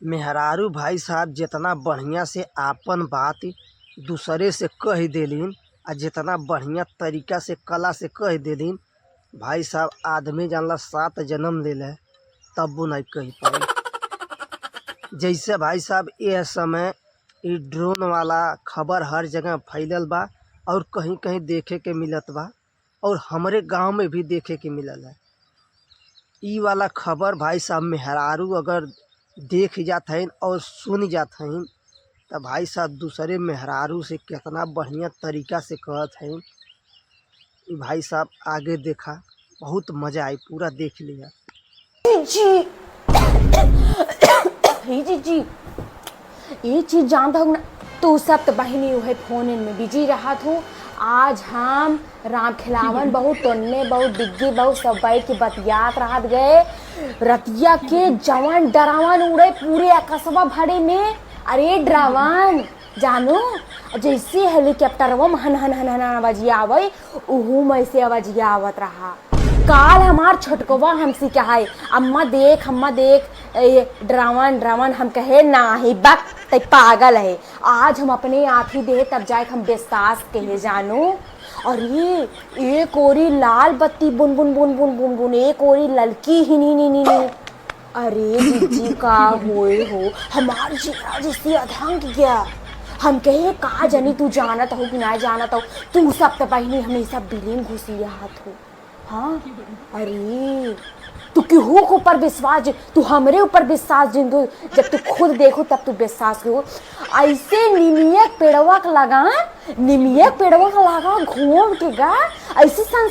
मेहरारू भाई साहब जितना बढ़िया से आपन बात दूसरे से कह देलिन आ जितना बढ़िया तरीका से कला से कह देलिन भाई साहब आदमी जानला 7 जन्म ले ले तब वो नहीं कह पाई। जैसे भाई साहब यह समय ये ड्रोन वाला खबर हर जगह फैलल बा और कहीं कहीं देखे के मिलत बा और हमरे गांव में भी देखे के मिलल है। ई वाला खबर भाई साहब मेहरारू अगर देख जात हन और सुन जात हन तो भाई साहब दूसरे मेहरारू से कितना बढ़िया तरीका से कहत हन। भाई साहब आगे देखा बहुत मजा आई, पूरा देख लिया। जी जी जी ये चीज जानता हूँ ना, तू सब तो बहनी है फोन में बिजी रहा था। आज हम राम खिलावन बहुत टोन्ने बहुत डिग्गी बहुत सब बैठ के बतियात रात गए। रतिया के जवान डरावन उड़े पूरे कस्बा भरे में। अरे डरावन जानू जैसे हेलीकॉप्टर वो हन हन हन हन आवाजिया आवे उहू में से आवाजिया आवत रहा। काल हमार छोटकवा हमसे कहे अम्मा देख ड्रावन ड्रावन, हम कहे ना ही बक ते पागल है। आज हम अपने आप ही दे तब जाए हम विश्वास कहे जानू। और ये एक ओरी लाल बत्ती बुन बुन बुन बुन बुन बुन, एक ओरी ललकी ही नी नी नी नी। अरे जीजी का होए हो हमार जीरा जैसे अधंग गया। हम कहे कहा जानी तू जानत हो कि ना जानत हो, तू सब तो बहनी हमेशा बिलीन घुसी हाथ हो। हाँ अरे तू क्यों ऊपर विश्वास, तू हमरे ऊपर विश्वास जिंदू, जब तू खुद देखो तब तू विश्वास हो। ऐसे निमियक पेड़वा का लगा घूम के गा ऐसे सन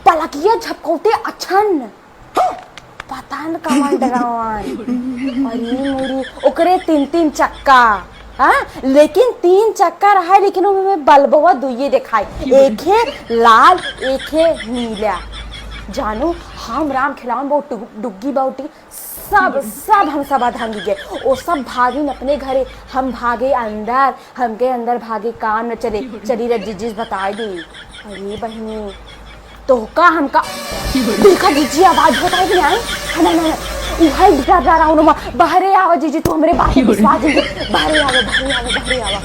पलकिया झपकौते अच्छन पता न कमान डरावन। अरे मोरी ओकरे 3 चक्का, हाँ लेकिन 3 चक्का रहा, लेकिन उनमें बल्बवा दुइये दिखाई, एक है लाल एक है नीला। जानू हम राम खिलावन बहुत डुग्गी बाउटी सब हम सब अधंग गए। वो सब भागी अपने घरे, हम भागे अंदर, हमके अंदर भागे काम न चली रजिज बता दी। अरे बहनी तो का हमका देखा जीजी आवाज होता है कि नहीं ना उहाई डरा रहा हूँ। बाहरे आवा जीजी, तू हमरे बात विश्वास, बाहरे आवा।